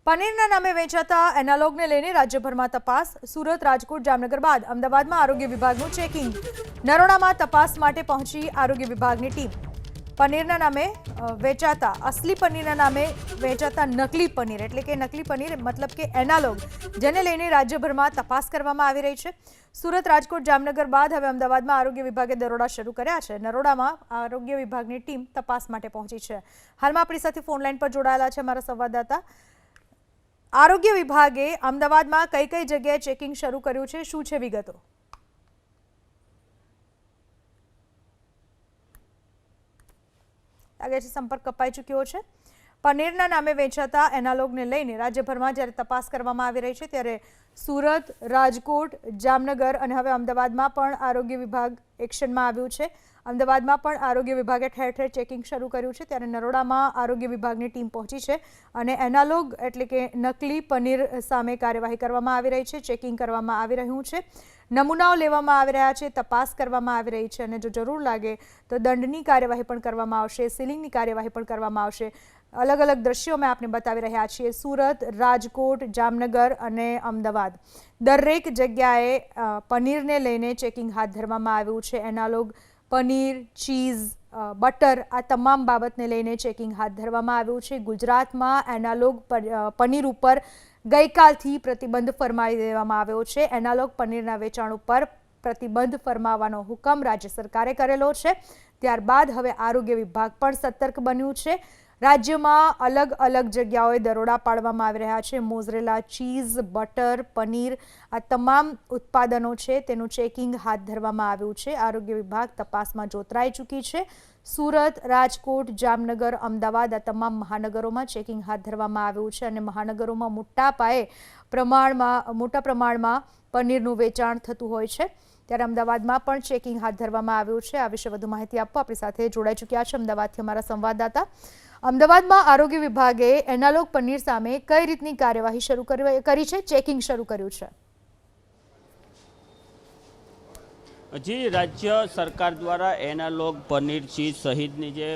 પનીરના નામે વેચાતા એનાલોગને લઈને રાજ્યભરમાં તપાસ। સુરત, રાજકોટ, જામનગર બાદ અમદાવાદમાં આરોગ્ય વિભાગનું ચેકિંગ। નરોડામાં તપાસ માટે પહોંચી આરોગ્ય વિભાગની ટીમ। પનીરના નામે વેચાતા असली પનીરના નામે વેચાતા નકલી પનીર એટલે કે નકલી પનીર મતલબ કે એનાલોગ, જેને લઈને રાજ્યભરમાં તપાસ કરવામાં આવી રહી છે। સુરત, રાજકોટ, જામનગર બાદ હવે અમદાવાદમાં આરોગ્ય વિભાગે દરોડા શરૂ કર્યા છે। નરોડામાં આરોગ્ય વિભાગની ટીમ તપાસ માટે પહોંચી છે। હાલમાં આપણી સાથે ફોન લાઈન પર જોડાયેલા છે અમારા સંવાદદાતા। આરોગ્ય વિભાગે અમદાવાદમાં કઈ કઈ જગ્યાએ ચેકિંગ શરૂ કર્યું છે, શું છે વિગતો? લાગે છે સંપર્ક કપાઈ ચૂક્યો છે। પનીરના નામે વેચાતા એનાલોગને લઈને રાજ્યભરમાં જ્યારે તપાસ કરવામાં આવી રહી છે ત્યારે સુરત, રાજકોટ, જામનગર અને હવે અમદાવાદમાં પણ આરોગ્ય વિભાગ એક્શનમાં આવ્યું છે। અમદાવાદમાં પણ આરોગ્ય વિભાગે ઠેર ઠેર ચેકિંગ શરૂ કર્યું છે ત્યારે નરોડામાં આરોગ્ય વિભાગની ટીમ પહોંચી છે અને એનાલોગ એટલે કે નકલી પનીર સામે કાર્યવાહી કરવામાં આવી રહી છે, ચેકિંગ કરવામાં આવી રહ્યું છે, નમૂનાઓ લેવામાં આવી રહ્યા છે, તપાસ કરવામાં આવી રહી છે અને જો જરૂર લાગે તો દંડની કાર્યવાહી પણ કરવામાં આવશે, સીલિંગની કાર્યવાહી પણ કરવામાં આવશે। અલગ અલગ દ્રશ્યો મેં આપને બતાવી રહ્યા છીએ। સુરત, રાજકોટ, જામનગર અને અમદાવાદ દરેક જગ્યાએ પનીરને લઈને ચેકિંગ હાથ ધરવામાં આવ્યું છે। એનાલોગ પનીર, ચીઝ, બટર આ તમામ બાબતને લઈને ચેકિંગ હાથ ધરવામાં આવ્યું છે। ગુજરાતમાં એનાલોગ પનીર ઉપર ગઈકાલથી પ્રતિબંધ ફરમાવી દેવામાં આવ્યો છે। એનાલોગ પનીરના વેચાણ ઉપર પ્રતિબંધ ફરમાવવાનો હુકમ રાજ્ય સરકારે કરેલો છે। ત્યારબાદ હવે આરોગ્ય વિભાગ પણ સતર્ક બન્યું છે। રાજ્યમાં અલગ અલગ જગ્યાઓએ દરોડા પાડવામાં આવી રહ્યા છે। મોઝરેલા ચીઝ, બટર, પનીર આ તમામ ઉત્પાદનો છે તેનું ચેકિંગ હાથ ધરવામાં આવ્યું છે। આરોગ્ય વિભાગ તપાસમાં જોતરાઈ ચૂકી છે। સુરત, રાજકોટ, જામનગર, અમદાવાદ આ તમામ મહાનગરોમાં ચેકિંગ હાથ ધરવામાં આવ્યું છે અને મહાનગરોમાં મોટા પ્રમાણમાં પનીરનું વેચાણ થતું હોય છે ત્યારે અમદાવાદમાં પણ ચેકિંગ હાથ ધરવામાં આવ્યું છે। આ વિશે વધુ માહિતી આપવા આપણી સાથે જોડાઈ ચૂક્યા છે અમદાવાદથી અમારા સંવાદદાતા। અમદાવાદમાં આરોગ્ય વિભાગે એનાલોગ પનીર સામે કઈ રીતની કાર્યવાહી શરૂ કરી છે, ચેકિંગ શરૂ કર્યું છે? જી, રાજ્ય સરકાર દ્વારા એનાલોગ પનીર, ચીઝ સહિતની જે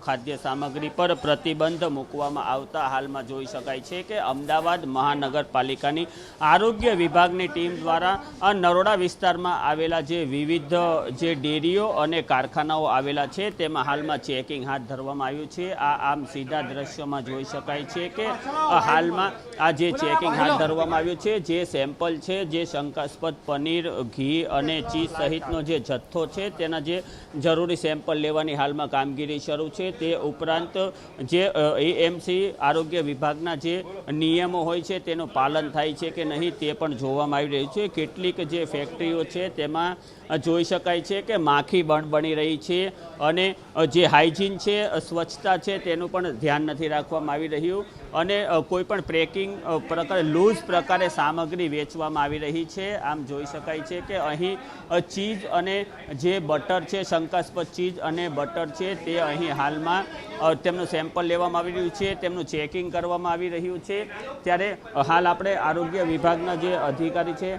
ખાદ્ય સામગ્રી પર પ્રતિબંધ મૂકવામાં આવતા હાલમાં જોઈ શકાય છે કે અમદાવાદ મહાનગરપાલિકાની આરોગ્ય વિભાગની ટીમ દ્વારા નરોડા વિસ્તારમાં આવેલા જે વિવિધ જે ડેરીઓ અને કારખાનાઓ આવેલા છે તેમાં હાલમાં ચેકિંગ હાથ ધરવામાં આવ્યું છે। આમ સીધા દ્રશ્યોમાં જોઈ શકાય છે કે હાલમાં આ જે ચેકિંગ હાથ ધરવામાં આવ્યું છે, જે સેમ્પલ છે, જે શંકાસ્પદ પનીર, ઘી અને ચીઝ સહિતનો જે જથ્થો છે તેના જે જરૂરી સેમ્પલ લેવાની હાલમાં કામગીરી શરૂ છે। તે ઉપરાંત જે એએમસી આરોગ્ય વિભાગના જે નિયમો હોય છે તેનું પાલન થાય છે કે નહીં તે પણ જોવામાં આવી રહ્યું છે। કેટલીક જે ફેક્ટરીઓ છે તેમાં જોઈ શકાય છે કે માખી બની રહી છે અને જે હાઇજીન છે, સ્વચ્છતા છે તેનું પણ ધ્યાન નથી રાખવામાં આવી રહ્યું અને કોઈ પણ પેકિંગ પ્રકારે લૂઝ પ્રકારે સામગ્રી વેચવામાં આવી રહી છે। આમ જોઈ શકાય છે કે અહીં ચીઝ અને જે બટર છે, શંકાસ્પદ ચીઝ અને બટર છે તે અહીં હાલમાં તેમનું સેમ્પલ લેવામાં આવી રહ્યું છે, તેમનું ચેકિંગ કરવામાં આવી રહ્યું છે। ત્યારે હાલ આપણે આરોગ્ય વિભાગના જે અધિકારી છે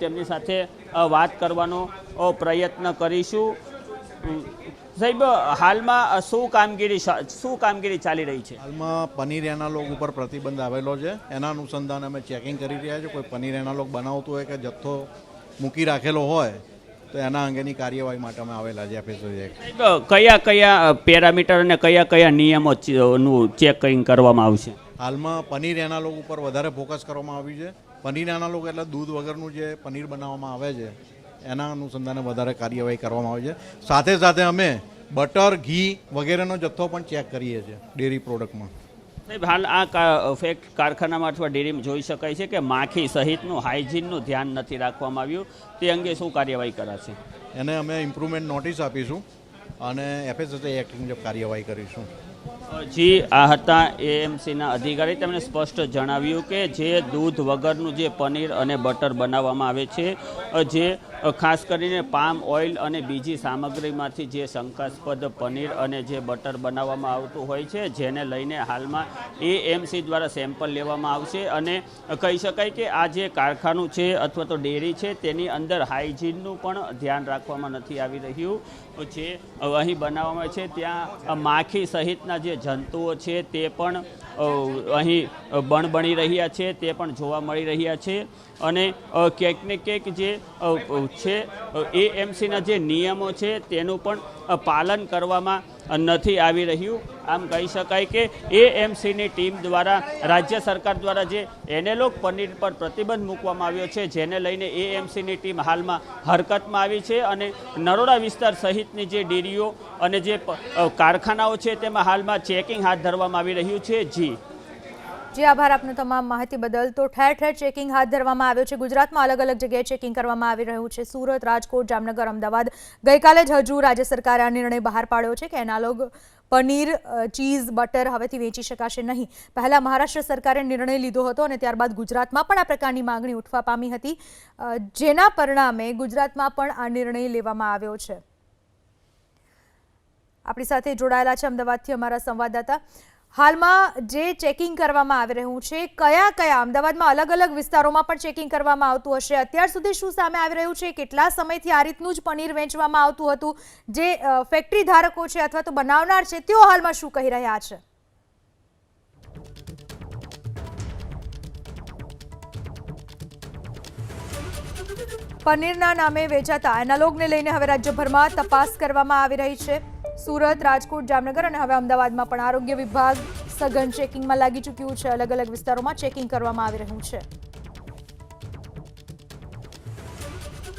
તેમની સાથે વાત કરવાનો પ્રયત્ન કરીશું। સાહેબ, હાલમાં શું કામગીરી ચાલી રહી છે? હાલમાં પનીર એનાલોગ ઉપર પ્રતિબંધ આવેલો છે, એના અનુસંધાને અમે ચેકિંગ કરી રહ્યા છીએ। કોઈ પનીર એનાલોગ બનાવતું હોય કે જથ્થો મૂકી રાખેલો હોય તો એના અંગેની કાર્યવાહી માટે અમે આવેલા છે। કયા કયા પેરામીટર અને કયા કયા નિયમોનું ચેકિંગ કરવામાં આવશે? હાલમાં પનીર એનાલોગ ઉપર વધારે ફોકસ કરવામાં આવ્યું છે। પનીર એનાલોગ એટલે દૂધ વગરનું જે પનીર બનાવવામાં આવે છે એના અનુસંધાને વધારે કાર્યવાહી કરવામાં આવે છે। સાથે સાથે અમે બટર, ઘી વગેરેનો જથ્થો પણ ચેક કરીએ છીએ ડેરી પ્રોડક્ટમાં। સાહેબ, હાલ આ કારખાનામાં અથવા ડેરીમાં જોઈ શકાય છે કે માખી સહિતનું હાઇજીનનું ધ્યાન નથી રાખવામાં આવ્યું, તે અંગે શું કાર્યવાહી કરાશે? એને અમે ઇમ્પ્રુવમેન્ટ નોટિસ આપીશું અને એફએસએસઆઈ એક્ટ મુજબ કાર્યવાહી કરીશું। જી, આ હતા એએમસીના અધિકારી। તેમણે સ્પષ્ટ જણાવ્યું કે જે દૂધ વગરનું જે પનીર અને બટર બનાવવામાં આવે છે, જે ખાસ કરીને પામ ઓઇલ અને બીજી સામગ્રીમાંથી જે શંકાસ્પદ પનીર અને જે બટર બનાવવામાં આવતું હોય છે, જેને લઈને હાલમાં એએમસી દ્વારા સેમ્પલ લેવામાં આવશે અને કહી શકાય કે આ જે કારખાનું છે અથવા તો ડેરી છે તેની અંદર હાઇજીનનું પણ ધ્યાન રાખવામાં નથી આવી રહ્યું। જે અહીં બનાવવામાં છે ત્યાં માખી સહિતના જે જંતુઓ છે તે પણ અહીં બણી રહ્યા છે તે પણ જોવા મળી રહ્યા છે અને ક્યાંક ને ક્યાંક જે છે એએમસીના જે નિયમો છે તેનું પણ પાલન કરવામાં નથી આવી રહ્યું. આમ કહી શકાય કે એએમસીની ટીમ દ્વારા રાજ્ય સરકાર દ્વારા જે એનાલોગ પનીર પર પ્રતિબંધ મૂકવામાં આવ્યો છે, જેને લઈને એએમસીની ટીમ હાલમાં હરકતમાં આવી છે અને નરોડા વિસ્તાર સહિતની જે ડેરીઓ અને જે કારખાનાઓ છે તેમાં હાલમાં ચેકિંગ હાથ ધરવામાં આવી રહ્યું છે. જી આભાર આપનો તમામ માહિતી બદલ. તો ઠેર ઠેર ચેકિંગ હાથ ધરવામાં આવ્યો છે. ગુજરાતમાં અલગ અલગ જગ્યાએ ચેકિંગ કરવામાં આવી રહ્યું છે. સુરત, રાજકોટ, જામનગર, અમદાવાદ. ગઈકાલે જ હજુ રાજ્ય સરકારે આ નિર્ણય બહાર પાડ્યો છે કે એનાલોગ પનીર, ચીઝ, બટર હવેથી વેચી શકાશે નહીં. પહેલા મહારાષ્ટ્ર સરકારે નિર્ણય લીધો હતો અને ત્યારબાદ ગુજરાતમાં પણ આ પ્રકારની માંગણી ઉઠવા પામી હતી, જેના પરિણામે ગુજરાતમાં પણ આ નિર્ણય લેવામાં આવ્યો છે. આપણી સાથે જોડાયેલા છે અમદાવાદથી અમારા સંવાદદાતા. હાલમાં જે ચેકિંગ કરવામાં આવી રહ્યું છે, કયા કયા અમદાવાદમાં અલગ અલગ વિસ્તારોમાં પણ ચેકિંગ કરવામાં આવતું હશે? અત્યાર સુધી શું સામે આવી રહ્યું છે? કેટલા સમયથી આ રીતનું જ પનીર વેચવામાં આવતું હતું? જે ફેક્ટરી ધારકો છે અથવા તો બનાવનાર છે, તેઓ હાલમાં શું કહી રહ્યા છે? પનીરના નામે વેચાતા એનાલોગને લઈને હવે રાજ્યભરમાં તપાસ કરવામાં આવી રહી છે. સુરત, રાજકોટ, જામનગર અને હવે અમદાવાદમાં પણ આરોગ્ય વિભાગ સઘન ચેકિંગમાં લાગી ચૂક્યું છે. અલગ અલગ વિસ્તારોમાં ચેકિંગ કરવામાં આવી રહ્યું છે.